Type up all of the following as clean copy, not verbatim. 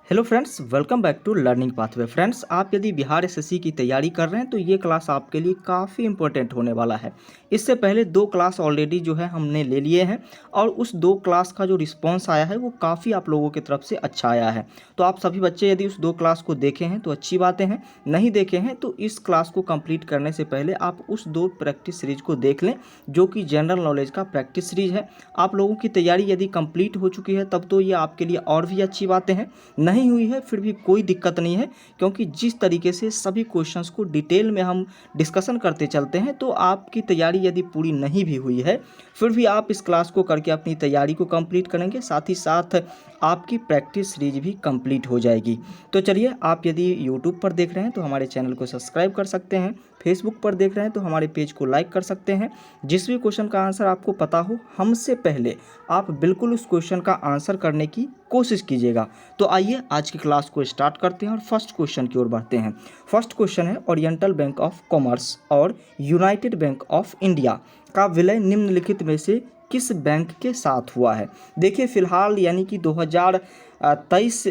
Hello friends, welcome back to learning pathway. Friends, आप यदि Bihar SSC की तैयारी कर रहे हैं तो ये क्लास आपके लिए काफ़ी इंपॉर्टेंट होने वाला है। इससे पहले दो क्लास ऑलरेडी जो है हमने ले लिए हैं और उस दो क्लास का जो रिस्पांस आया है वो काफ़ी आप लोगों की तरफ से अच्छा आया है। तो आप सभी बच्चे यदि उस दो क्लास को देखे हैं तो अच्छी बातें हैं, नहीं देखे हैं तो इस क्लास को कंप्लीट करने से पहले आप उस दो प्रैक्टिस सीरीज को देख लें जो कि जनरल नॉलेज का प्रैक्टिस सीरीज है। आप लोगों की तैयारी यदि कंप्लीट हो चुकी है तब तो ये आपके लिए और भी अच्छी बातें हैं, नहीं हुई है फिर भी कोई दिक्कत नहीं है, क्योंकि जिस तरीके से सभी क्वेश्चंस को डिटेल में हम डिस्कशन करते चलते हैं तो आपकी तैयारी यदि पूरी नहीं भी हुई है फिर भी आप इस क्लास को करके अपनी तैयारी को कंप्लीट करेंगे, साथ ही साथ आपकी प्रैक्टिस सीरीज भी कंप्लीट हो जाएगी। तो चलिए, आप यदि यूट्यूब पर देख रहे हैं तो हमारे चैनल को सब्सक्राइब कर सकते हैं, फेसबुक पर देख रहे हैं तो हमारे पेज को लाइक कर सकते हैं। जिस भी क्वेश्चन का आंसर आपको पता हो हमसे पहले आप बिल्कुल उस क्वेश्चन का आंसर करने की कोशिश कीजिएगा। तो आइए आज की क्लास को स्टार्ट करते हैं और फर्स्ट क्वेश्चन की ओर बढ़ते हैं। फर्स्ट क्वेश्चन है, ओरिएंटल बैंक ऑफ कॉमर्स और यूनाइटेड बैंक ऑफ इंडिया का विलय निम्नलिखित में से किस बैंक के साथ हुआ है। देखिए, फिलहाल यानी कि 2023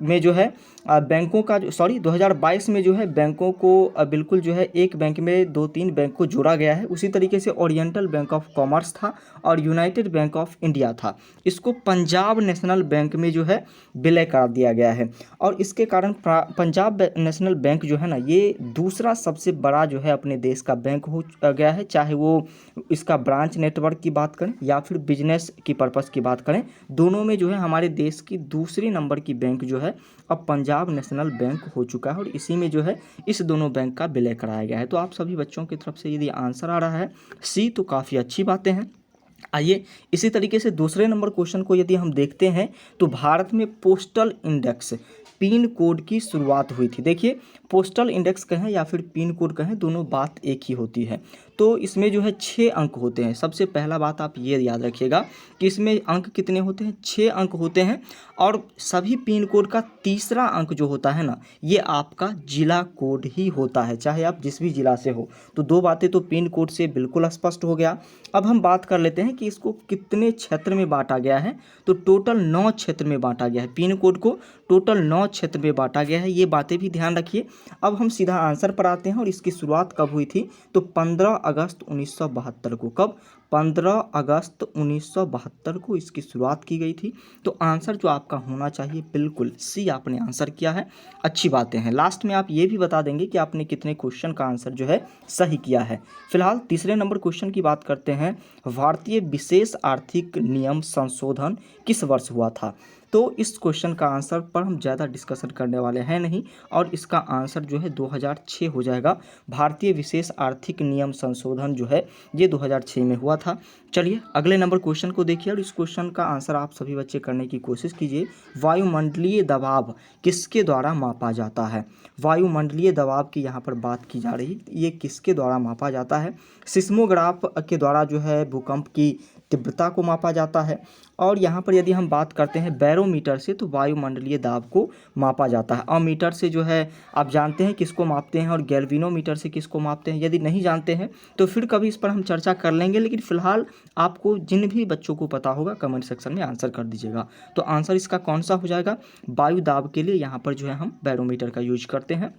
में जो है बैंकों का 2022 में जो है बैंकों को बिल्कुल जो है एक बैंक में दो तीन बैंक को जोड़ा गया है। उसी तरीके से ओरिएंटल बैंक ऑफ कॉमर्स था और यूनाइटेड बैंक ऑफ इंडिया था, इसको पंजाब नेशनल बैंक में जो है विलय कर दिया गया है। और इसके कारण पंजाब नेशनल बैंक जो है ना, ये दूसरा सबसे बड़ा जो है अपने देश का बैंक हो गया है, चाहे वो इसका ब्रांच नेटवर्क की बात करें या फिर बिजनेस की पर्पस की बात करें, दोनों में जो है हमारे देश की दूसरी नंबर की बैंक जो है अब पंजाब नेशनल बैंक हो चुका है और इसी में जो है इस दोनों बैंक का विलय कराया गया है। तो आप सभी बच्चों की तरफ से यदि आंसर आ रहा है सी तो काफ़ी अच्छी बातें हैं। आइए इसी तरीके से दूसरे नंबर क्वेश्चन को यदि हम देखते हैं तो भारत में पोस्टल इंडेक्स पिन कोड की शुरुआत हुई थी। देखिए, पोस्टल इंडेक्स कहें या फिर पिन कोड कहें, दोनों बात एक ही होती है। तो इसमें जो है 6 अंक होते हैं। सबसे पहला बात आप ये याद रखिएगा कि इसमें अंक कितने होते हैं, 6 अंक होते हैं। और सभी पिन कोड का तीसरा अंक जो होता है ना, ये आपका जिला कोड ही होता है, चाहे आप जिस भी जिला से हो। तो दो बातें तो पिन कोड से बिल्कुल स्पष्ट हो गया। अब हम बात कर लेते हैं कि इसको कितने क्षेत्र में बांटा गया है। तो टोटल 9 क्षेत्र में बांटा गया है, पिन कोड को टोटल 9 क्षेत्र में बांटा गया है। ये बातें भी ध्यान रखिए। अब हम सीधा आंसर पर आते हैं और इसकी शुरुआत कब हुई थी, तो 15 अगस्त 1972 को। कब? 15 अगस्त 1972 को इसकी शुरुआत की गई थी। तो आंसर जो आपका होना चाहिए बिल्कुल सी आपने आंसर किया है, अच्छी बातें हैं। लास्ट में आप ये भी बता देंगे कि आपने कितने क्वेश्चन का आंसर जो है सही किया है। फिलहाल तीसरे नंबर क्वेश्चन की बात करते हैं। भारतीय विशेष आर्थिक नियम संशोधन किस वर्ष हुआ था। तो इस क्वेश्चन का आंसर पर हम ज़्यादा डिस्कशन करने वाले हैं नहीं और इसका आंसर जो है 2006 हो जाएगा। भारतीय विशेष आर्थिक नियम संशोधन जो है ये 2006 में हुआ था। चलिए अगले नंबर क्वेश्चन को देखिए और इस क्वेश्चन का आंसर आप सभी बच्चे करने की कोशिश कीजिए। वायुमंडलीय दबाव किसके द्वारा मापा जाता है। वायुमंडलीय दबाव की यहाँ पर बात की जा रही, ये किसके द्वारा मापा जाता है। सिस्मोग्राफ के द्वारा जो है भूकंप की तीव्रता को मापा जाता है। और यहाँ पर यदि हम बात करते हैं बैरोमीटर से, तो वायुमंडलीय दाब को मापा जाता है। अमीटर से जो है आप जानते हैं किसको मापते हैं और गैल्वेनोमीटर से किसको मापते हैं। यदि नहीं जानते हैं तो फिर कभी इस पर हम चर्चा कर लेंगे, लेकिन फिलहाल आपको जिन भी बच्चों को पता होगा कमेंट सेक्शन में आंसर कर दीजिएगा। तो आंसर इसका कौन सा हो जाएगा, वायु दाब के लिए यहाँ पर जो है हम बैरोमीटर का यूज करते हैं।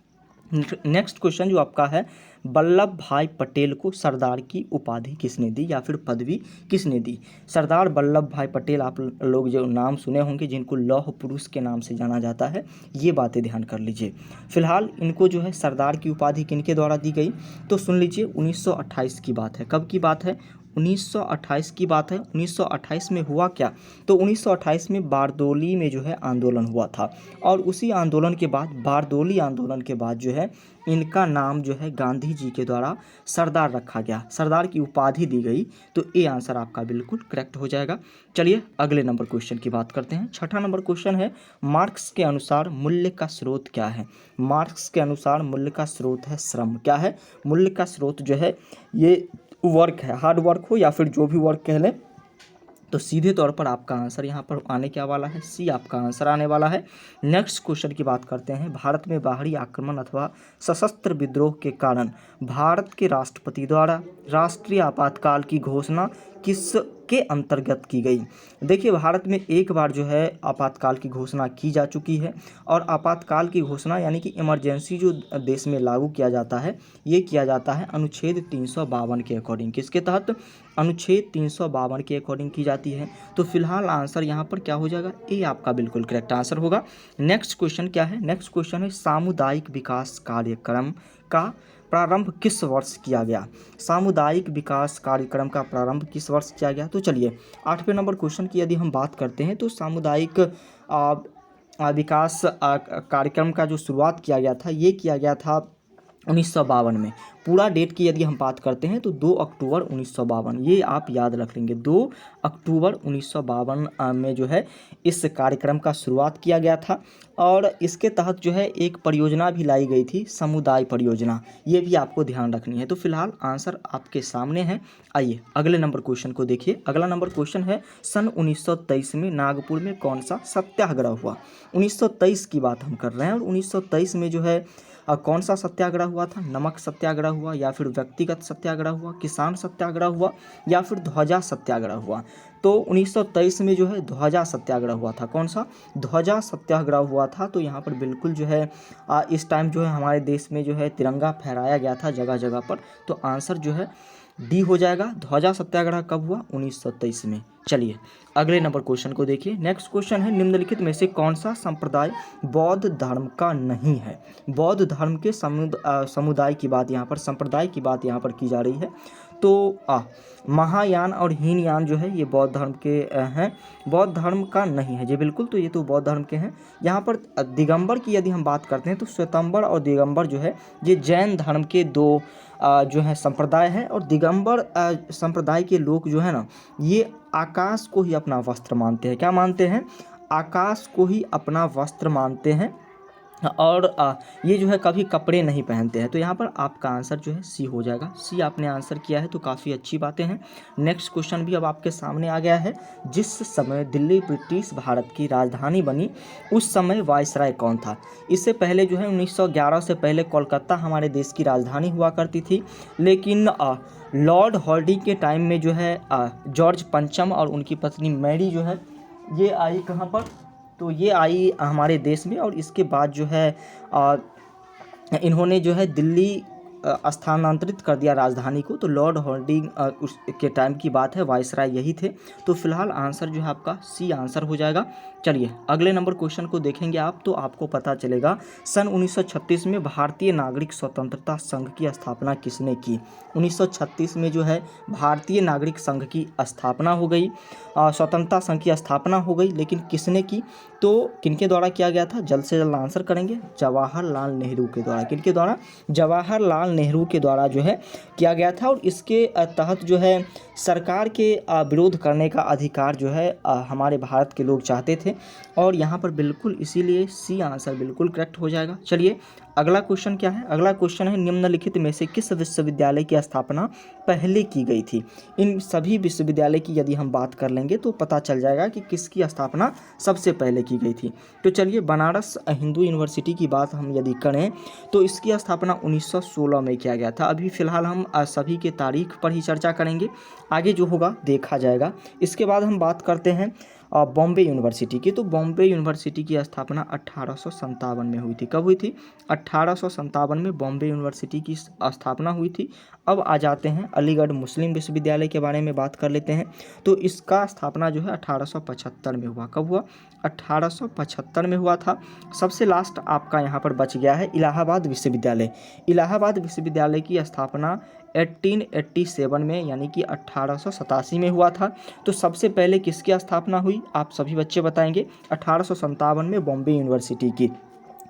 नेक्स्ट क्वेश्चन जो आपका है, वल्लभ भाई पटेल को सरदार की उपाधि किसने दी या फिर पदवी किसने दी। सरदार वल्लभ भाई पटेल, आप लोग जो नाम सुने होंगे जिनको लौह पुरुष के नाम से जाना जाता है, ये बातें ध्यान कर लीजिए। फिलहाल इनको जो है सरदार की उपाधि किनके द्वारा दी गई, तो सुन लीजिए 1928 की बात है। कब की बात है, 1928 की बात है। 1928 में हुआ क्या, तो 1928 में बारदोली में जो है आंदोलन हुआ था और उसी आंदोलन के बाद, बारदोली आंदोलन के बाद जो है इनका नाम जो है गांधी जी के द्वारा सरदार रखा गया, सरदार की उपाधि दी गई। तो ये आंसर आपका बिल्कुल करेक्ट हो जाएगा। चलिए अगले नंबर क्वेश्चन की बात करते हैं। छठा नंबर क्वेश्चन है, मार्क्स के अनुसार मूल्य का स्रोत क्या है। मार्क्स के अनुसार मूल्य का स्रोत है श्रम। क्या है, मूल्य का स्रोत जो है ये वर्क है, हार्ड वर्क हो या फिर जो भी वर्क कह लें। तो सीधे तौर पर आपका आंसर यहाँ पर आने क्या वाला है, सी आपका आंसर आने वाला है। नेक्स्ट क्वेश्चन की बात करते हैं। भारत में बाहरी आक्रमण अथवा सशस्त्र विद्रोह के कारण भारत के राष्ट्रपति द्वारा राष्ट्रीय आपातकाल की घोषणा किस के अंतर्गत की गई। देखिए, भारत में एक बार जो है आपातकाल की घोषणा की जा चुकी है, और आपातकाल की घोषणा यानी कि इमरजेंसी जो देश में लागू किया जाता है, ये किया जाता है अनुच्छेद 352 के अकॉर्डिंग। किसके तहत? अनुच्छेद 352 के अकॉर्डिंग की जाती है। तो फिलहाल आंसर यहाँ पर क्या हो जाएगा? ए आपका बिल्कुल करेक्ट आंसर होगा। नेक्स्ट क्वेश्चन क्या है? नेक्स्ट क्वेश्चन है सामुदायिक विकास कार्यक्रम का प्रारंभ किस वर्ष किया गया? सामुदायिक विकास कार्यक्रम का प्रारंभ किस वर्ष किया गया? तो चलिए 8वें नंबर क्वेश्चन की यदि हम बात करते हैं तो सामुदायिक विकास कार्यक्रम का जो शुरुआत किया गया था, ये किया गया था 1952 में। पूरा डेट की यदि हम बात करते हैं तो 2 अक्टूबर 1952, ये आप याद रख लेंगे। 2 अक्टूबर 1952 में जो है इस कार्यक्रम का शुरुआत किया गया था, और इसके तहत जो है एक परियोजना भी लाई गई थी, समुदाय परियोजना। ये भी आपको ध्यान रखनी है। तो फिलहाल आंसर आपके सामने है। आइए अगले नंबर क्वेश्चन को देखिए। अगला नंबर क्वेश्चन है सन 1923 में नागपुर में कौन सा सत्याग्रह हुआ? 1923 की बात हम कर रहे हैं, और 1923 में जो है कौन सा सत्याग्रह हुआ था? नमक सत्याग्रह हुआ, या फिर व्यक्तिगत सत्याग्रह हुआ, किसान सत्याग्रह हुआ, या फिर ध्वजा सत्याग्रह हुआ? तो 1923 में जो है ध्वजा सत्याग्रह हुआ था। कौन सा? ध्वजा सत्याग्रह हुआ था। तो यहाँ पर बिल्कुल जो है इस टाइम जो है हमारे देश में जो है तिरंगा फहराया गया था जगह जगह पर। तो आंसर जो है डी हो जाएगा। ध्वजा सत्याग्रह कब हुआ? 1923 में। चलिए अगले नंबर क्वेश्चन को देखिए। नेक्स्ट क्वेश्चन है निम्नलिखित में से कौन सा संप्रदाय बौद्ध धर्म का नहीं है? बौद्ध धर्म के समुदाय की बात यहाँ पर, संप्रदाय की बात यहाँ पर की जा रही है। तो महायान और हीनयान जो है ये बौद्ध धर्म के हैं, बौद्ध धर्म का नहीं है जी, बिल्कुल। तो ये तो बौद्ध धर्म के हैं। यहाँ पर दिगंबर की यदि हम बात करते हैं तो श्वेतंबर और दिगंबर जो है ये जैन धर्म के दो जो है संप्रदाय है। और दिगंबर संप्रदाय के लोग जो है ना, ये आकाश को ही अपना वस्त्र मानते हैं। क्या मानते हैं? आकाश को ही अपना वस्त्र मानते हैं, और ये जो है कभी कपड़े नहीं पहनते हैं। तो यहाँ पर आपका आंसर जो है सी हो जाएगा। सी आपने आंसर किया है तो काफ़ी अच्छी बातें हैं। नेक्स्ट क्वेश्चन भी अब आपके सामने आ गया है। जिस समय दिल्ली ब्रिटिश भारत की राजधानी बनी उस समय वायसराय कौन था? इससे पहले जो है 1911 से पहले कोलकाता हमारे देश की राजधानी हुआ करती थी, लेकिन लॉर्ड हॉर्डिंग के टाइम में जो है जॉर्ज पंचम और उनकी पत्नी मैरी जो है ये आई कहाँ पर? तो ये आई हमारे देश में, और इसके बाद जो है इन्होंने जो है दिल्ली स्थानांतरित कर दिया राजधानी को। तो लॉर्ड हॉर्डिंग उस के टाइम की बात है, वायसराय यही थे। तो फिलहाल आंसर जो है आपका सी आंसर हो जाएगा। चलिए अगले नंबर क्वेश्चन को देखेंगे आप तो आपको पता चलेगा सन 1936 में भारतीय नागरिक स्वतंत्रता संघ की स्थापना किसने की? 1936 में जो है भारतीय नागरिक संघ की स्थापना हो गई, स्वतंत्रता संघ की स्थापना हो गई, लेकिन किसने की? तो किनके द्वारा किया गया था? जल्द से जल्द आंसर करेंगे। जवाहरलाल नेहरू के द्वारा। किनके द्वारा? जवाहरलाल नेहरू के द्वारा जो है किया गया था। और इसके तहत जो है सरकार के विरोध करने का अधिकार जो है हमारे भारत के लोग चाहते थे, और यहाँ पर बिल्कुल इसीलिए सी आंसर बिल्कुल करेक्ट हो जाएगा। चलिए अगला क्वेश्चन क्या है? अगला क्वेश्चन है निम्नलिखित में से किस विश्वविद्यालय की स्थापना पहले की गई थी? इन सभी विश्वविद्यालय की यदि हम बात कर लेंगे तो पता चल जाएगा कि किसकी स्थापना सबसे पहले की गई थी। तो चलिए बनारस हिंदू यूनिवर्सिटी की बात हम यदि करें तो इसकी स्थापना 1916 में किया गया था। अभी फ़िलहाल हम सभी के तारीख पर ही चर्चा करेंगे, आगे जो होगा देखा जाएगा। इसके बाद हम बात करते हैं बॉम्बे यूनिवर्सिटी की। तो बॉम्बे यूनिवर्सिटी की स्थापना 1857 में हुई थी। कब हुई थी? 1857 में बॉम्बे यूनिवर्सिटी की स्थापना हुई थी। अब आ जाते हैं अलीगढ़ मुस्लिम विश्वविद्यालय के बारे में बात कर लेते हैं। तो इसका स्थापना जो है 1875 में हुआ। कब हुआ? 1875 में हुआ था। सबसे लास्ट आपका यहाँ पर बच गया है इलाहाबाद विश्वविद्यालय। इलाहाबाद विश्वविद्यालय की स्थापना 1887 में यानी कि 1887 में हुआ था। तो सबसे पहले किसकी स्थापना हुई? आप सभी बच्चे बताएंगे। 1857 में बॉम्बे यूनिवर्सिटी की।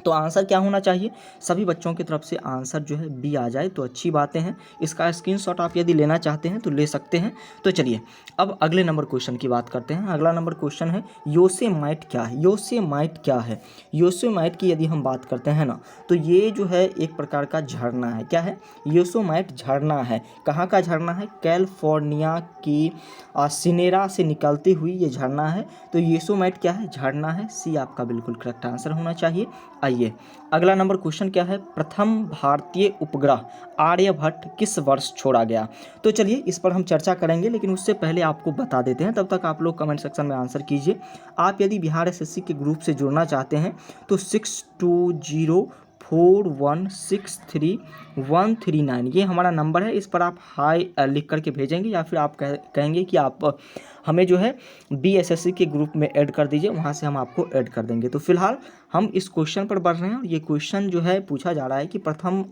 तो आंसर क्या होना चाहिए? सभी बच्चों की तरफ से आंसर जो है बी आ जाए तो अच्छी बातें हैं। इसका स्क्रीनशॉट आप यदि लेना चाहते हैं तो ले सकते हैं। तो चलिए अब अगले नंबर क्वेश्चन की बात करते हैं। अगला नंबर क्वेश्चन है योसेमाइट क्या है? योसेमाइट क्या है? योसेमाइट की यदि हम बात करते हैं ना तो ये जो है एक प्रकार का झरना है। क्या है? योसेमाइट झरना है। कहाँ का झरना है? कैलिफोर्निया की सिनेरा से निकलती हुई ये झरना है। तो योसेमाइट क्या है? झरना है। सी आपका बिल्कुल करेक्ट आंसर होना चाहिए। आइए अगला नंबर क्वेश्चन क्या है, प्रथम भारतीय उपग्रह आर्यभट्ट किस वर्ष छोड़ा गया। तो चलिए इस पर हम चर्चा करेंगे, लेकिन उससे पहले आपको बता देते हैं, तब तक आप लोग कमेंट सेक्शन में आंसर कीजिए। आप यदि बिहार एसएससी के ग्रुप से जुड़ना चाहते हैं तो 6204163139 ये हमारा नंबर है। इस पर आप हाय लिख करके भेजेंगे, या फिर आप कहेंगे कि आप हमें जो है बीएसएससी के ग्रुप में ऐड कर दीजिए, वहाँ से हम आपको ऐड कर देंगे। तो फिलहाल हम इस क्वेश्चन पर बढ़ रहे हैं, और ये क्वेश्चन जो है पूछा जा रहा है कि प्रथम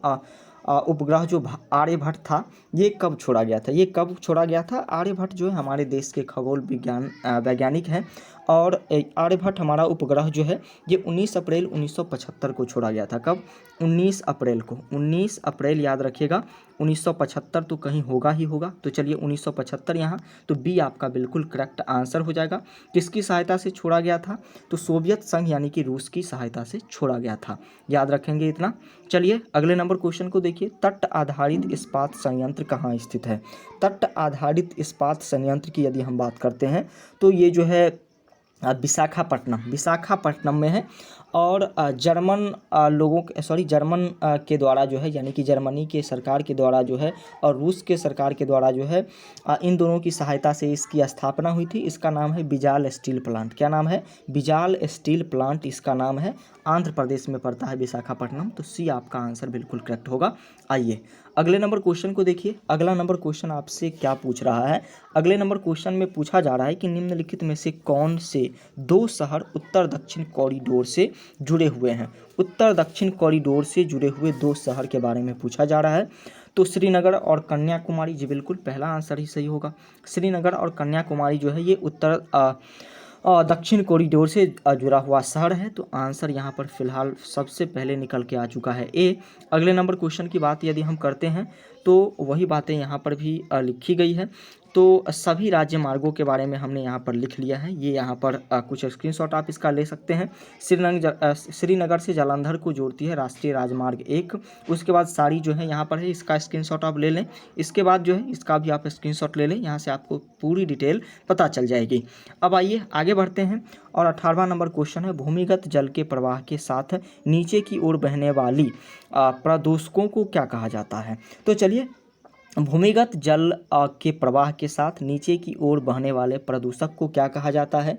उपग्रह जो आर्यभट्ट था ये कब छोड़ा गया था। ये कब छोड़ा गया था? आर्यभट्ट जो है हमारे देश के खगोल विज्ञान वैज्ञानिक हैं, और आर्यभट्ट हमारा उपग्रह जो है ये 19 अप्रैल 1975 को छोड़ा गया था। कब? 19 अप्रैल को। 19 अप्रैल याद रखिएगा, 1975 तो कहीं होगा ही होगा। तो चलिए 1975 यहाँ, तो बी आपका बिल्कुल करेक्ट आंसर हो जाएगा। किसकी सहायता से छोड़ा गया था? तो सोवियत संघ यानी कि रूस की सहायता से छोड़ा गया था। याद रखेंगे इतना। चलिए अगले नंबर क्वेश्चन को देखिए, तट आधारित इस्पात संयंत्र कहाँ स्थित है। तट आधारित इस्पात संयंत्र की यदि हम बात करते हैं तो ये जो है विशाखापट्टनम में है, और जर्मन के द्वारा जो है, यानी कि जर्मनी के सरकार के द्वारा जो है और रूस के सरकार के द्वारा जो है इन दोनों की सहायता से इसकी स्थापना हुई थी। इसका नाम है बिजाल स्टील प्लांट। क्या नाम है? बिजाल स्टील प्लांट इसका नाम है। आंध्र प्रदेश में पड़ता है विशाखापट्टनम। तो सी आपका आंसर बिल्कुल करेक्ट होगा। आइए अगले नंबर क्वेश्चन को देखिए। अगला नंबर क्वेश्चन आपसे क्या पूछ रहा है? अगले नंबर क्वेश्चन में पूछा जा रहा है कि निम्नलिखित में से कौन से दो शहर उत्तर दक्षिण कॉरिडोर से जुड़े हुए हैं। उत्तर दक्षिण कॉरिडोर से जुड़े हुए दो शहर के बारे में पूछा जा रहा है। तो श्रीनगर और कन्याकुमारी, जी बिल्कुल पहला आंसर ही सही होगा। श्रीनगर और कन्याकुमारी जो है ये उत्तर दक्षिण कॉरिडोर से जुड़ा हुआ शहर है। तो आंसर यहाँ पर फिलहाल सबसे पहले निकल के आ चुका है ए। अगले नंबर क्वेश्चन की बात यदि हम करते हैं तो वही बातें यहाँ पर भी लिखी गई है। तो सभी राज्य मार्गों के बारे में हमने यहाँ पर लिख लिया है। ये यहाँ पर कुछ स्क्रीनशॉट आप इसका ले सकते हैं। श्रीनगर से जालंधर को जोड़ती है राष्ट्रीय राजमार्ग 1। उसके बाद सारी जो है यहाँ पर है, इसका स्क्रीनशॉट आप ले लें। इसके बाद जो है इसका भी आप स्क्रीनशॉट ले लें, यहाँ से आपको पूरी डिटेल पता चल जाएगी। अब आइए आगे बढ़ते हैं, और 18वां नंबर क्वेश्चन है, भूमिगत जल के प्रवाह के साथ नीचे की ओर बहने वाली प्रदूषकों को क्या कहा जाता है। तो चलिए भूमिगत जल के प्रवाह के साथ नीचे की ओर बहने वाले प्रदूषक को क्या कहा जाता है।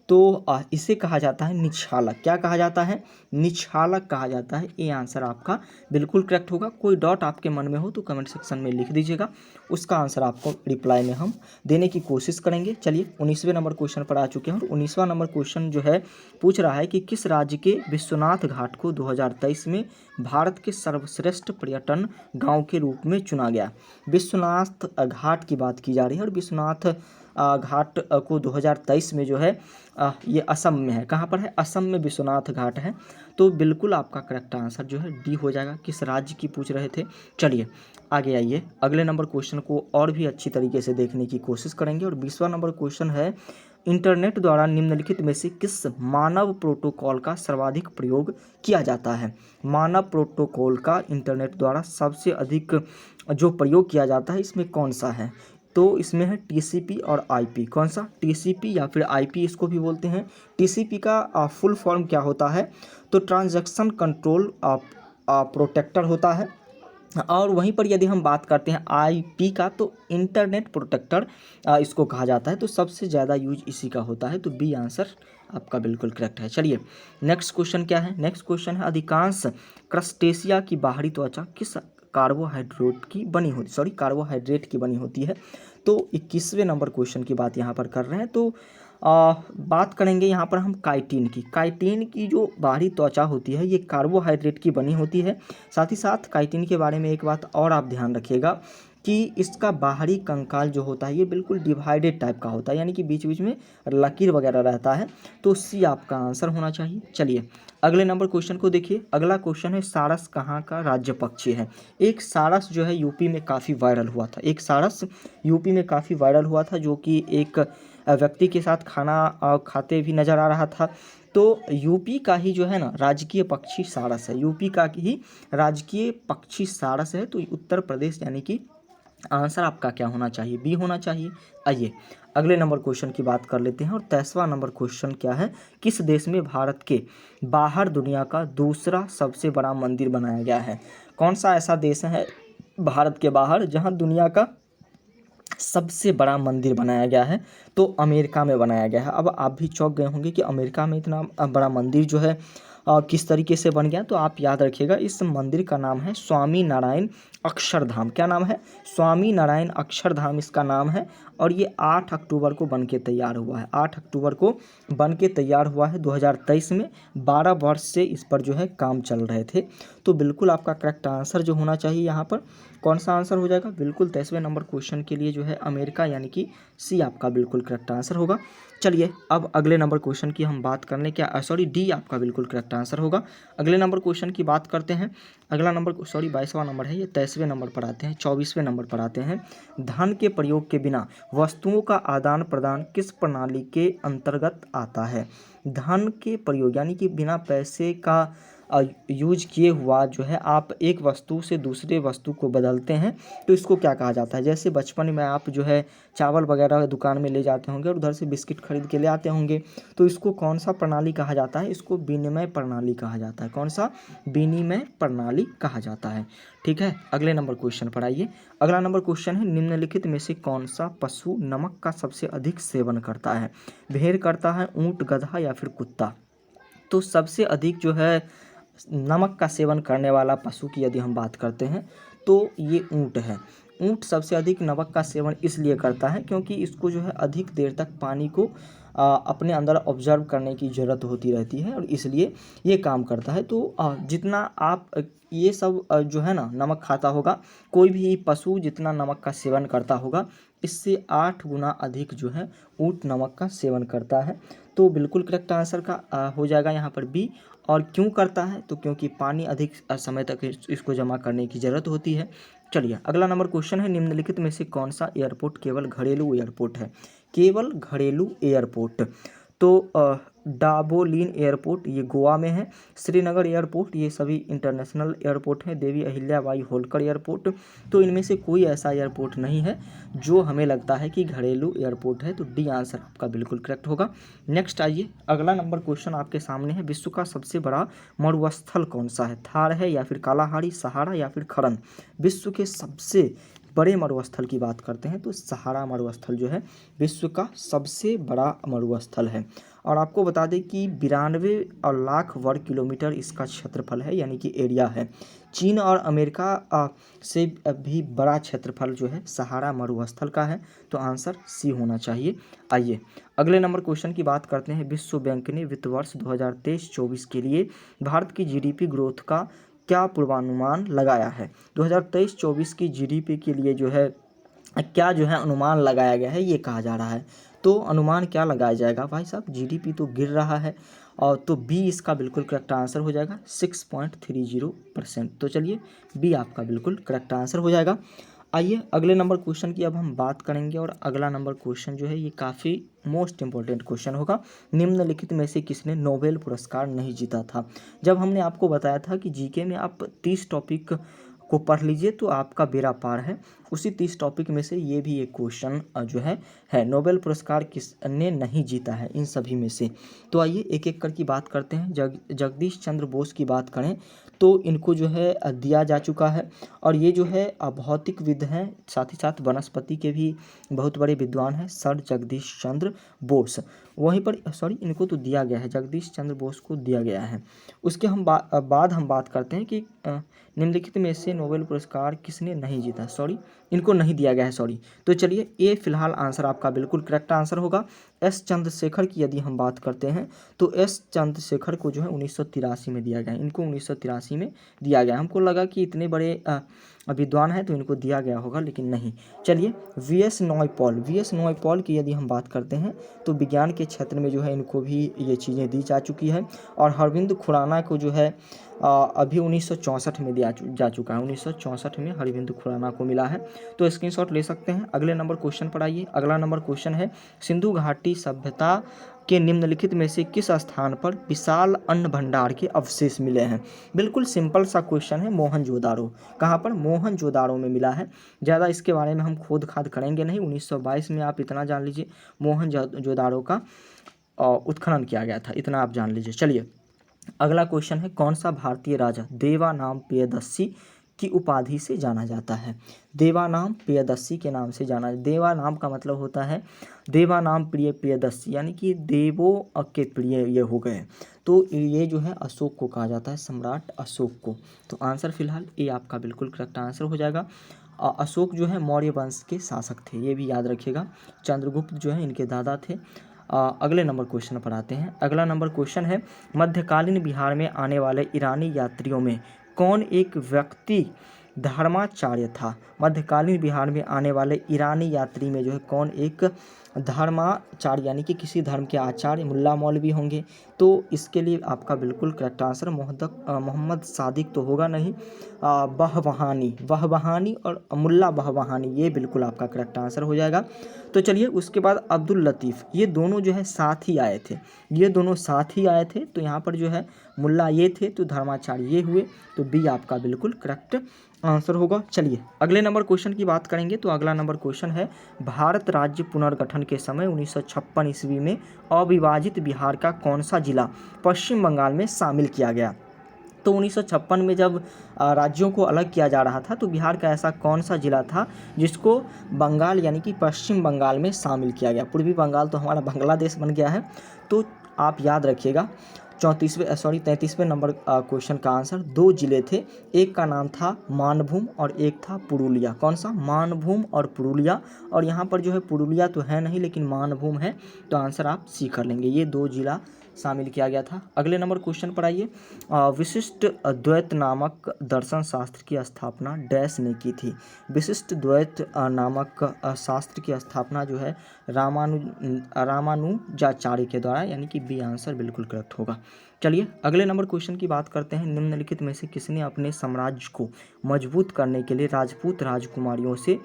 तो इसे कहा जाता है निक्षालक। क्या कहा जाता है? निक्षालक कहा जाता है। ये आंसर आपका बिल्कुल करेक्ट होगा। कोई डॉट आपके मन में हो तो कमेंट सेक्शन में लिख दीजिएगा, उसका आंसर आपको रिप्लाई में हम देने की कोशिश करेंगे। चलिए 19वें नंबर क्वेश्चन पर आ चुके हैं, और 19वां नंबर क्वेश्चन जो है पूछ रहा है कि किस राज्य के विश्वनाथ घाट को 2023 में भारत के सर्वश्रेष्ठ पर्यटन गाँव के रूप में चुना गया। विश्वनाथ घाट की बात की जा रही है, और विश्वनाथ घाट को 2023 में जो है ये असम में है। कहाँ पर है? असम में विश्वनाथ घाट है। तो बिल्कुल आपका करेक्ट आंसर जो है डी हो जाएगा। किस राज्य की पूछ रहे थे। चलिए आगे आइए, अगले नंबर क्वेश्चन को और भी अच्छी तरीके से देखने की कोशिश करेंगे, और 20वां नंबर क्वेश्चन है, इंटरनेट द्वारा निम्नलिखित में से किस मानव प्रोटोकॉल का सर्वाधिक प्रयोग किया जाता है। मानव प्रोटोकॉल का इंटरनेट द्वारा सबसे अधिक जो प्रयोग किया जाता है इसमें कौन सा है। तो इसमें है टीसीपी और आईपी। कौन सा? टीसीपी या फिर आईपी इसको भी बोलते हैं। टीसीपी का फुल फॉर्म क्या होता है? तो ट्रांजैक्शन कंट्रोल प्रोटेक्टर होता है। और वहीं पर यदि हम बात करते हैं आईपी का, तो इंटरनेट प्रोटेक्टर इसको कहा जाता है। तो सबसे ज़्यादा यूज इसी का होता है। तो बी आंसर आपका बिल्कुल करेक्ट है। चलिए नेक्स्ट क्वेश्चन क्या है? नेक्स्ट क्वेश्चन है, अधिकांश क्रस्टेशिया की बाहरी त्वचा किस कार्बोहाइड्रेट की बनी होती है। तो 21वें नंबर क्वेश्चन की बात यहाँ पर कर रहे हैं। तो बात करेंगे यहाँ पर हम काइटिन की। काइटिन की जो बाहरी त्वचा होती है ये कार्बोहाइड्रेट की बनी होती है। साथ ही साथ काइटिन के बारे में एक बात और आप ध्यान रखिएगा कि इसका बाहरी कंकाल जो होता है ये बिल्कुल डिवाइडेड टाइप का होता है, यानी कि बीच बीच में लकीर वगैरह रहता है। तो सी आपका आंसर होना चाहिए। चलिए अगले नंबर क्वेश्चन को देखिए। अगला क्वेश्चन है, सारस कहाँ का राज्य पक्षी है। एक सारस जो है यूपी में काफ़ी वायरल हुआ था। एक सारस यूपी में काफ़ी वायरल हुआ था, जो कि एक व्यक्ति के साथ खाना खाते भी नज़र आ रहा था। तो यूपी का ही जो है ना राजकीय पक्षी सारस है। यूपी का ही राजकीय पक्षी सारस है। तो उत्तर प्रदेश यानी कि आंसर आपका क्या होना चाहिए? बी होना चाहिए। आइए अगले नंबर क्वेश्चन की बात कर लेते हैं और 23वां नंबर क्वेश्चन क्या है, किस देश में भारत के बाहर दुनिया का दूसरा सबसे बड़ा मंदिर बनाया गया है? कौन सा ऐसा देश है भारत के बाहर जहां दुनिया का सबसे बड़ा मंदिर बनाया गया है? तो अमेरिका में बनाया गया है। अब आप भी चौंक गए होंगे कि अमेरिका में इतना बड़ा मंदिर जो है किस तरीके से बन गया। तो आप याद रखिएगा, इस मंदिर का नाम है स्वामी नारायण अक्षरधाम। क्या नाम है? स्वामी नारायण अक्षरधाम इसका नाम है। और ये 8 अक्टूबर को बन के तैयार हुआ है। 8 अक्टूबर को बन के तैयार हुआ है 2023 में। 12 वर्ष से इस पर जो है काम चल रहे थे। तो बिल्कुल आपका करेक्ट आंसर जो होना चाहिए यहाँ पर कौन सा आंसर हो जाएगा? बिल्कुल 23वें नंबर क्वेश्चन के लिए जो है अमेरिका, यानी कि सी आपका बिल्कुल करेक्ट आंसर होगा। चलिए अब अगले नंबर क्वेश्चन की हम बात कर लें। क्या सॉरी, डी आपका बिल्कुल करेक्ट आंसर होगा। अगले नंबर क्वेश्चन की बात करते हैं। अगला नंबर सॉरी 22वां नंबर है ये, 23वें नंबर पर आते हैं, 24वें नंबर पर आते हैं। धन के प्रयोग के बिना वस्तुओं का आदान प्रदान किस प्रणाली के अंतर्गत आता है? धन के प्रयोग यानी कि बिना पैसे का यूज किए हुआ जो है आप एक वस्तु से दूसरे वस्तु को बदलते हैं, तो इसको क्या कहा जाता है? जैसे बचपन में आप जो है चावल वगैरह दुकान में ले जाते होंगे और उधर से बिस्किट खरीद के ले आते होंगे, तो इसको कौन सा प्रणाली कहा जाता है? इसको विनिमय प्रणाली कहा जाता है। कौन सा? विनिमय प्रणाली कहा जाता है। ठीक है, अगले नंबर क्वेश्चन पर आइए। अगला नंबर क्वेश्चन है, निम्नलिखित में से कौन सा पशु नमक का सबसे अधिक सेवन करता है? भेड़ करता है, ऊंट, गधा या फिर कुत्ता? तो सबसे अधिक जो है नमक का सेवन करने वाला पशु की यदि हम बात करते हैं तो ये ऊंट है। ऊंट सबसे अधिक नमक का सेवन इसलिए करता है क्योंकि इसको जो है अधिक देर तक पानी को अपने अंदर ऑब्जर्व करने की ज़रूरत होती रहती है और इसलिए ये काम करता है। तो जितना आप ये सब जो है ना नमक खाता होगा, कोई भी पशु जितना नमक का सेवन करता होगा, इससे 8 गुना अधिक जो है ऊंट नमक का सेवन करता है। तो बिल्कुल करेक्ट आंसर का हो जाएगा यहाँ पर बी। और क्यों करता है? तो क्योंकि पानी अधिक समय तक इसको जमा करने की ज़रूरत होती है। चलिए अगला नंबर क्वेश्चन है, निम्नलिखित में से कौन सा एयरपोर्ट केवल घरेलू एयरपोर्ट है? केवल घरेलू एयरपोर्ट तो डाबोलिन एयरपोर्ट ये गोवा में है, श्रीनगर एयरपोर्ट ये सभी इंटरनेशनल एयरपोर्ट हैं, देवी अहिल्याबाई होलकर एयरपोर्ट। तो इनमें से कोई ऐसा एयरपोर्ट नहीं है जो हमें लगता है कि घरेलू एयरपोर्ट है। तो डी आंसर आपका बिल्कुल करेक्ट होगा। नेक्स्ट आइए, अगला नंबर क्वेश्चन आपके सामने है, विश्व का सबसे बड़ा मरुस्थल कौन सा है? थार है या फिर कालाहारी, सहारा या फिर खरन? विश्व के सबसे बड़े मरुस्थल की बात करते हैं तो सहारा मरुस्थल जो है विश्व का सबसे बड़ा मरुस्थल है। और आपको बता दें कि 92 लाख वर्ग किलोमीटर इसका क्षेत्रफल है, यानी कि एरिया है। चीन और अमेरिका से भी बड़ा क्षेत्रफल जो है सहारा मरुस्थल का है। तो आंसर सी होना चाहिए। आइए अगले नंबर क्वेश्चन की बात करते हैं। विश्व बैंक ने वित्त वर्ष 2023-24 के लिए भारत की जीडीपी ग्रोथ का क्या पूर्वानुमान लगाया है? 2023-24 की जीडीपी के लिए जो है क्या जो है अनुमान लगाया गया है, ये कहा जा रहा है। तो अनुमान क्या लगाया जाएगा भाई साहब? जीडीपी तो गिर रहा है और तो बी इसका बिल्कुल करेक्ट आंसर हो जाएगा 6.30%। तो चलिए बी आपका बिल्कुल करेक्ट आंसर हो जाएगा। आइए अगले नंबर क्वेश्चन की अब हम बात करेंगे और अगला नंबर क्वेश्चन जो है ये काफ़ी मोस्ट इंपॉर्टेंट क्वेश्चन होगा। निम्नलिखित में से किसने नोबेल पुरस्कार नहीं जीता था? जब हमने आपको बताया था कि जीके में आप 30 टॉपिक को पढ़ लीजिए तो आपका बेड़ा पार है, उसी 30 टॉपिक में से ये भी एक क्वेश्चन जो है नोबेल पुरस्कार किसने नहीं जीता है इन सभी में से। तो आइए एक एक करके बात करते हैं। जगदीश चंद्र बोस की बात करें तो इनको जो है दिया जा चुका है और ये जो है भौतिकविद हैं, साथ ही साथ वनस्पति के भी बहुत बड़े विद्वान हैं, सर जगदीश चंद्र बोस। वहीं पर सॉरी इनको तो दिया गया है, जगदीश चंद्र बोस को दिया गया है। उसके हम बाद हम बात करते हैं कि निम्नलिखित में से नोबेल पुरस्कार किसने नहीं जीता? सॉरी इनको नहीं दिया गया है, सॉरी। तो चलिए ये फिलहाल आंसर आपका बिल्कुल करेक्ट आंसर होगा। एस चंद्रशेखर की यदि हम बात करते हैं तो एस चंद्रशेखर को जो है 1983 में दिया गया, इनको 1983 में दिया गया। हमको लगा कि इतने बड़े विद्वान हैं तो इनको दिया गया होगा, लेकिन नहीं। चलिए वी एस नॉयपॉल की यदि हम बात करते हैं तो विज्ञान के क्षेत्र में जो है इनको भी ये चीज़ें दी जा चुकी है। और हरविंद खुराना को जो है अभी 1964 में दिया जा चुका है, 1964 में हरविंद खुराना को मिला है। तो स्क्रीनशॉट ले सकते हैं। अगले नंबर क्वेश्चन पर आइए। अगला नंबर क्वेश्चन है, सिंधु घाटी सभ्यता के निम्नलिखित में से किस स्थान पर विशाल अन्न भंडार के अवशेष मिले हैं? बिल्कुल सिंपल सा क्वेश्चन है, मोहनजोदाड़ो। कहाँ पर? मोहनजोदाड़ो में मिला है। ज़्यादा इसके बारे में हम खोद खाद करेंगे नहीं। 1922 में आप इतना जान लीजिए, मोहनजोदाड़ो का उत्खनन किया गया था, इतना आप जान लीजिए। चलिए अगला क्वेश्चन है, कौन सा भारतीय राजा देवानाम प्रियदर्शी की उपाधि से जाना जाता है? देवानाम प्रियदर्शी के नाम से जाना। देवानाम का मतलब होता है देवानाम प्रिय प्रियदर्शी, यानी कि देवों के प्रिय ये हो गए। तो ये जो है अशोक को कहा जाता है, सम्राट अशोक को। तो आंसर फिलहाल ये आपका बिल्कुल करेक्ट आंसर हो जाएगा। अशोक जो है मौर्य वंश के शासक थे, ये भी याद रखिएगा। चंद्रगुप्त जो है इनके दादा थे। अगले नंबर क्वेश्चन पर आते हैं। अगला नंबर क्वेश्चन है, मध्यकालीन बिहार में आने वाले ईरानी यात्रियों में कौन एक व्यक्ति धर्माचार्य था? मध्यकालीन बिहार में आने वाले ईरानी यात्री में जो है कौन एक धर्माचार्य, यानी कि किसी धर्म के आचार्य, मुल्ला मौलवी होंगे। तो इसके लिए आपका बिल्कुल करेक्ट आंसर मोहम्मद सादिक तो होगा नहीं, बहबहानी और मुल्ला बहबहानी, ये बिल्कुल आपका करेक्ट आंसर हो जाएगा। तो चलिए उसके बाद अब्दुल लतीफ़, ये दोनों जो है साथ ही आए थे, ये दोनों साथ ही आए थे। तो यहाँ पर जो है मुल्ला ये थे तो धर्माचार्य ये हुए। तो बी आपका बिल्कुल करेक्ट आंसर होगा। चलिए अगले नंबर क्वेश्चन की बात करेंगे। तो अगला नंबर क्वेश्चन है, भारत राज्य पुनर्गठन के समय 1956 ईस्वी में अविभाजित बिहार का कौन सा जिला पश्चिम बंगाल में शामिल किया गया? तो 1956 में जब राज्यों को अलग किया जा रहा था, तो बिहार का ऐसा कौन सा जिला था जिसको बंगाल यानी कि पश्चिम बंगाल में शामिल किया गया? पूर्वी बंगाल तो हमारा बांग्लादेश बन गया है। तो आप याद रखिएगा 33वें नंबर क्वेश्चन का आंसर, दो जिले थे, एक का नाम था मानभूम और एक था पुरुलिया। कौन सा? मानभूम और पुरुलिया। और यहाँ पर जो है पुरुलिया तो है नहीं लेकिन मानभूम है, तो आंसर आप सी कर लेंगे। ये दो जिला शामिल किया गया था। अगले नंबर क्वेश्चन पर आइए। विशिष्ट द्वैत नामक दर्शन शास्त्र की स्थापना डैश ने की थी? विशिष्ट द्वैत नामक शास्त्र की स्थापना जो है रामानुजाचार्य के द्वारा, यानी कि बी आंसर बिल्कुल करेक्ट होगा। चलिए अगले नंबर क्वेश्चन की बात करते हैं। निम्नलिखित में से किसने अपने साम्राज्य को मजबूत करने के लिए राजपूत राजकुमारियों से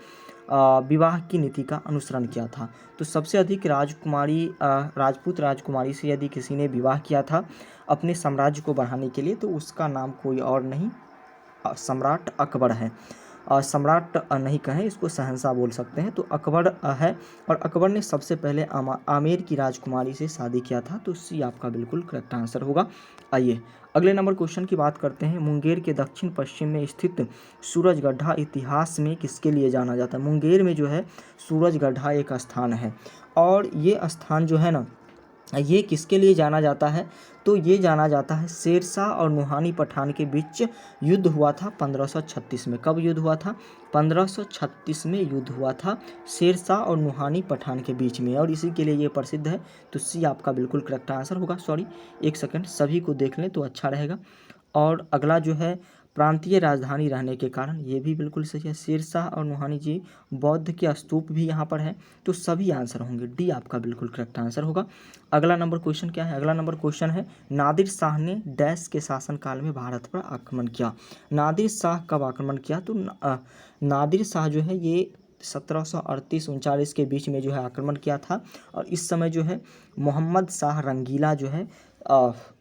विवाह की नीति का अनुसरण किया था? तो सबसे अधिक राजपूत राजकुमारी से यदि किसी ने विवाह किया था अपने साम्राज्य को बढ़ाने के लिए, तो उसका नाम कोई और नहीं सम्राट अकबर है। सम्राट नहीं कहें इसको, शहंशाह बोल सकते हैं। तो अकबर है, और अकबर ने सबसे पहले आमेर की राजकुमारी से शादी किया था। तो सी आपका बिल्कुल करेक्ट आंसर होगा। आइए अगले नंबर क्वेश्चन की बात करते हैं। मुंगेर के दक्षिण पश्चिम में स्थित सूरजगढ़ा इतिहास में किसके लिए जाना जाता है? मुंगेर में जो है सूरजगढ़ा एक स्थान है, और ये स्थान जो है ना, ये किसके लिए जाना जाता है? तो ये जाना जाता है शेरशाह और नुहानी पठान के बीच युद्ध हुआ था 1536 में। कब युद्ध हुआ था? 1536 में युद्ध हुआ था शेरशाह और नुहानी पठान के बीच में, और इसी के लिए ये प्रसिद्ध है। तो सी आपका बिल्कुल करेक्ट आंसर होगा। सॉरी, एक सेकंड, सभी को देख लें तो अच्छा रहेगा। और अगला जो है प्रांतीय राजधानी रहने के कारण, ये भी बिल्कुल सही है। शेरशाह और नुहानी जी बौद्ध के स्तूप भी यहाँ पर है। तो सभी आंसर होंगे, डी आपका बिल्कुल करेक्ट आंसर होगा। अगला नंबर क्वेश्चन क्या है? अगला नंबर क्वेश्चन है, नादिर शाह ने डैश के शासनकाल में भारत पर आक्रमण किया? नादिर शाह कब आक्रमण किया? तो नादिर शाह जो है ये 1738-39 के बीच में जो है आक्रमण किया था। और इस समय जो है मोहम्मद शाह रंगीला जो है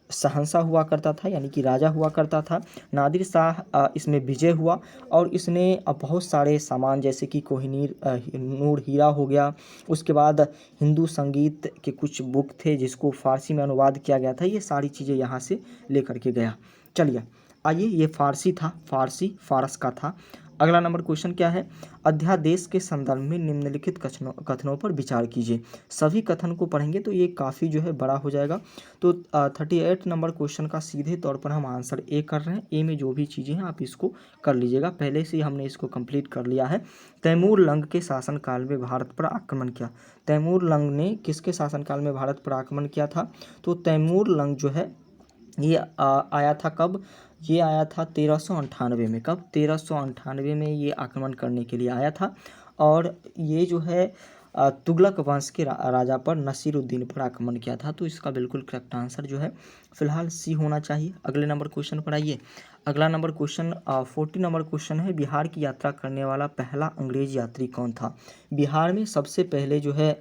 शहंशाह हुआ करता था, यानी कि राजा हुआ करता था। नादिर शाह इसमें विजय हुआ, और इसने बहुत सारे सामान जैसे कि कोहिनूर नूर हीरा हो गया, उसके बाद हिंदू संगीत के कुछ बुक थे जिसको फारसी में अनुवाद किया गया था, ये सारी चीज़ें यहाँ से लेकर के गया। चलिए आइए, ये फारसी था, फारस का था। अगला नंबर क्वेश्चन क्या है? अध्यादेश के संदर्भ में निम्नलिखित कथनों पर विचार कीजिए। सभी कथन को पढ़ेंगे तो ये काफ़ी जो है बड़ा हो जाएगा। तो 38 नंबर क्वेश्चन का सीधे तौर पर हम आंसर ए कर रहे हैं। ए में जो भी चीज़ें हैं आप इसको कर लीजिएगा, पहले से ही हमने इसको कंप्लीट कर लिया है। तैमूर लंग के शासनकाल में भारत पर आक्रमण किया? तैमूर लंग ने किसके शासनकाल में भारत पर आक्रमण किया था? तो तैमूर लंग जो है ये आया था कब? ये आया था 1398 में। कब? 1398 में ये आक्रमण करने के लिए आया था। और ये जो है तुगलक वंश के राजा पर नसीरुद्दीन पर आक्रमण किया था। तो इसका बिल्कुल करेक्ट आंसर जो है फिलहाल सी होना चाहिए। अगले नंबर क्वेश्चन पर आइए। अगला नंबर क्वेश्चन 40 नंबर क्वेश्चन है, बिहार की यात्रा करने वाला पहला अंग्रेज यात्री कौन था? बिहार में सबसे पहले जो है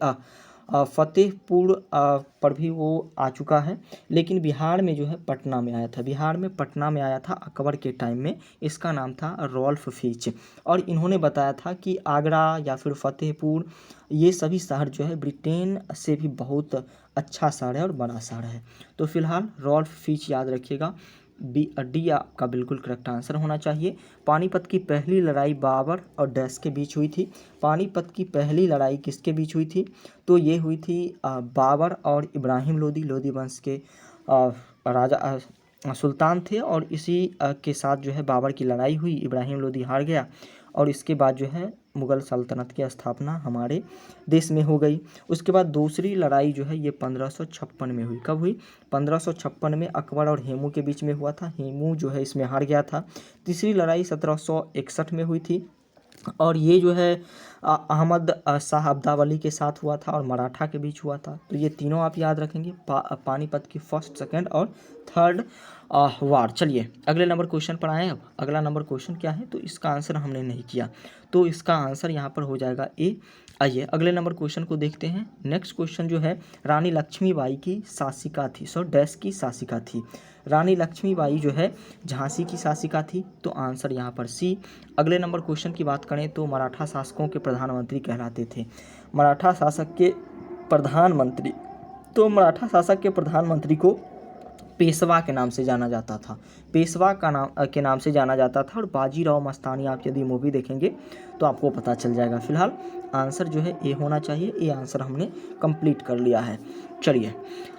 फतेहपुर पर भी वो आ चुका है, लेकिन बिहार में जो है पटना में आया था। बिहार में पटना में आया था अकबर के टाइम में। इसका नाम था रॉल्फ फिच, और इन्होंने बताया था कि आगरा या फिर फतेहपुर ये सभी शहर जो है ब्रिटेन से भी बहुत अच्छा शहर है और बड़ा शहर है। तो फिलहाल रॉल्फ फिच याद रखिएगा। डी आपका बिल्कुल करेक्ट आंसर होना चाहिए। पानीपत की पहली लड़ाई बाबर और डैश के बीच हुई थी। पानीपत की पहली लड़ाई किसके बीच हुई थी? तो ये हुई थी बाबर और इब्राहिम लोदी। लोदी वंश के राजा सुल्तान थे, और इसी के साथ जो है बाबर की लड़ाई हुई। इब्राहिम लोदी हार गया, और इसके बाद जो है मुग़ल सल्तनत की स्थापना हमारे देश में हो गई। उसके बाद दूसरी लड़ाई जो है ये 1556 में हुई। कब हुई? 1556 में अकबर और हेमू के बीच में हुआ था। हेमू जो है इसमें हार गया था। तीसरी लड़ाई 1761 में हुई थी, और ये जो है अहमद शाह अब्दावली के साथ हुआ था और मराठा के बीच हुआ था। तो ये तीनों आप याद रखेंगे, पानीपत की फर्स्ट, सेकंड और थर्ड वार। चलिए अगले नंबर क्वेश्चन पर आए। अब अगला नंबर क्वेश्चन क्या है? तो इसका आंसर हमने नहीं किया, तो इसका आंसर यहाँ पर हो जाएगा ए। आइए अगले नंबर क्वेश्चन को देखते हैं। नेक्स्ट क्वेश्चन जो है, रानी लक्ष्मीबाई की शासिका थी, सो डैश की शासिका थी। रानी लक्ष्मीबाई जो है झांसी की शासिका थी, तो आंसर यहाँ पर सी। अगले नंबर क्वेश्चन की बात करें तो मराठा शासकों के प्रधानमंत्री कहलाते थे। मराठा शासक के प्रधानमंत्री, तो मराठा शासक के प्रधानमंत्री को पेशवा के नाम से जाना जाता था। पेशवा का नाम के नाम से जाना जाता था। और बाजीराव मस्तानी आप यदि मूवी देखेंगे तो आपको पता चल जाएगा। फिलहाल आंसर जो है ए होना चाहिए। ए आंसर हमने कंप्लीट कर लिया है। चलिए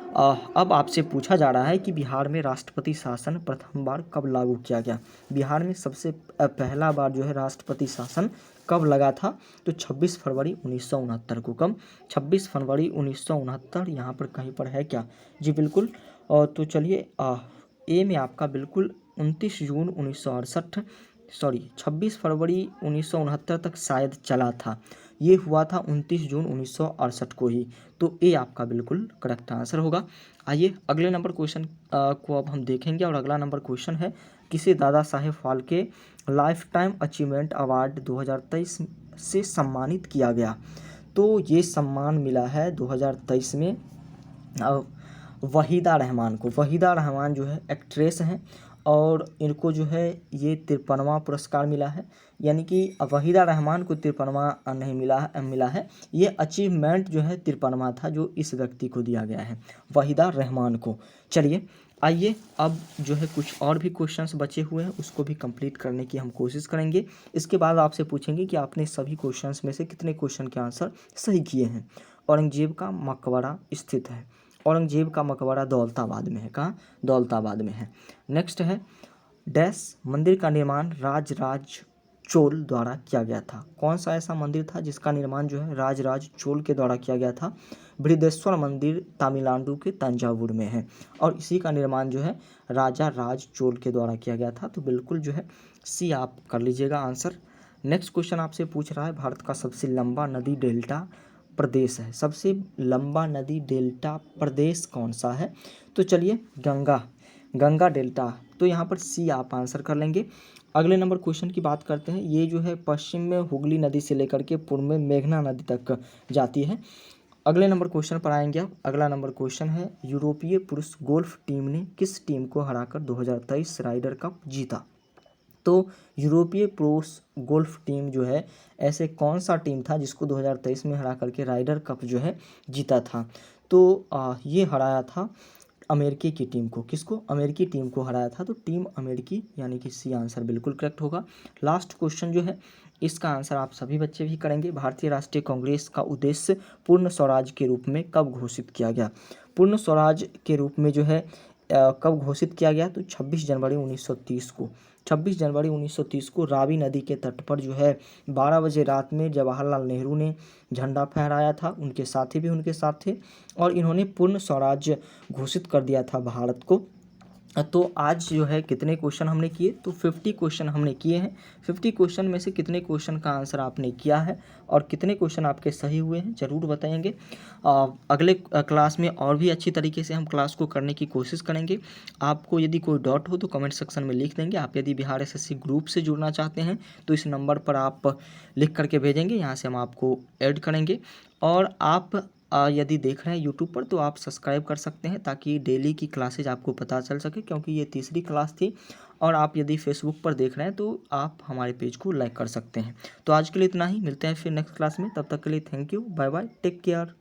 अब आपसे पूछा जा रहा है कि बिहार में राष्ट्रपति शासन प्रथम बार कब लागू किया गया। बिहार में सबसे पहला बार जो है राष्ट्रपति शासन कब लगा था? तो 26 फरवरी 1969 को। कब? 26 फरवरी 1969। यहाँ पर कहीं पर है क्या? जी बिल्कुल। तो चलिए ए में आपका बिल्कुल 29 जून 1968, सॉरी 26 फरवरी 1969 तक शायद चला था। ये हुआ था 29 जून 1968 को ही। तो ए आपका बिल्कुल करेक्ट आंसर होगा। आइए अगले नंबर क्वेश्चन को अब हम देखेंगे, और अगला नंबर क्वेश्चन है, किसे Dada Saheb Phalke lifetime achievement award 2023 से सम्मानित किया गया? तो ये सम्मान मिला है 2023 में वहीदा रहमान को। वहीदा रहमान जो है एक्ट्रेस हैं, और इनको जो है ये 53वां पुरस्कार मिला है। यानी कि वहीदा रहमान को 53वां नहीं मिला है। ये अचीवमेंट जो है 53वां था जो इस व्यक्ति को दिया गया है, वहीदा रहमान को। चलिए आइए अब जो है कुछ और भी क्वेश्चंस बचे हुए हैं, उसको भी कंप्लीट करने की हम कोशिश करेंगे। इसके बाद आपसे पूछेंगे कि आपने सभी क्वेश्चंस में से कितने क्वेश्चन के आंसर सही किए हैं। औरंगजेब का मकबरा स्थित है। औरंगजेब का मकबरा दौलताबाद में है। कहाँ? दौलताबाद में है। नेक्स्ट है, डैश मंदिर का निर्माण राजराज चोल द्वारा किया गया था। कौन सा ऐसा मंदिर था जिसका निर्माण जो है राजराज चोल के द्वारा किया गया था? बृहदेश्वर मंदिर तमिलनाडु के तंजावुर में है, और इसी का निर्माण जो है राजा राज चोल के द्वारा किया गया था। तो बिल्कुल जो है सी आप कर लीजिएगा आंसर। नेक्स्ट क्वेश्चन आपसे पूछ रहा है, भारत का सबसे लंबा नदी डेल्टा प्रदेश है। सबसे लंबा नदी डेल्टा प्रदेश कौन सा है? तो चलिए गंगा डेल्टा। तो यहाँ पर सी आप आंसर कर लेंगे। अगले नंबर क्वेश्चन की बात करते हैं। ये जो है पश्चिम में हुगली नदी से लेकर के पूर्व में मेघना नदी तक जाती है। अगले नंबर क्वेश्चन पर आएंगे अब। अगला नंबर क्वेश्चन है, यूरोपीय पुरुष गोल्फ टीम ने किस टीम को हराकर 2023 राइडर कप जीता? तो यूरोपीय पुरुष गोल्फ टीम जो है, ऐसे कौन सा टीम था जिसको 2023 में हरा करके राइडर कप जो है जीता था? तो ये हराया था अमेरिकी की टीम को। किसको? अमेरिकी टीम को हराया था। तो टीम अमेरिकी, यानी कि सी आंसर बिल्कुल करेक्ट होगा। लास्ट क्वेश्चन जो है, इसका आंसर आप सभी बच्चे भी करेंगे। भारतीय राष्ट्रीय कांग्रेस का उद्देश्य पूर्ण स्वराज के रूप में कब घोषित किया गया? पूर्ण स्वराज के रूप में जो है कब घोषित किया गया? तो 26 जनवरी 1930 को। 26 जनवरी 1930 को रावी नदी के तट पर जो है 12 बजे रात में जवाहरलाल नेहरू ने झंडा फहराया था। उनके साथी भी उनके साथ थे, और इन्होंने पूर्ण स्वराज्य घोषित कर दिया था भारत को। तो आज जो है कितने क्वेश्चन हमने किए? तो 50 क्वेश्चन हमने किए हैं। 50 क्वेश्चन में से कितने क्वेश्चन का आंसर आपने किया है और कितने क्वेश्चन आपके सही हुए हैं, ज़रूर बताएंगे। अगले क्लास में और भी अच्छी तरीके से हम क्लास को करने की कोशिश करेंगे। आपको यदि कोई डाउट हो तो कमेंट सेक्शन में लिख देंगे। आप यदि बिहार एसएससी ग्रुप से जुड़ना चाहते हैं तो इस नंबर पर आप लिख करके भेजेंगे, यहाँ से हम आपको ऐड करेंगे। और आप यदि देख रहे हैं यूट्यूब पर तो आप सब्सक्राइब कर सकते हैं ताकि डेली की क्लासेज आपको पता चल सके, क्योंकि ये तीसरी क्लास थी। और आप यदि फेसबुक पर देख रहे हैं तो आप हमारे पेज को लाइक कर सकते हैं। तो आज के लिए इतना ही, मिलते हैं फिर नेक्स्ट क्लास में, तब तक के लिए thank you, bye bye, take care.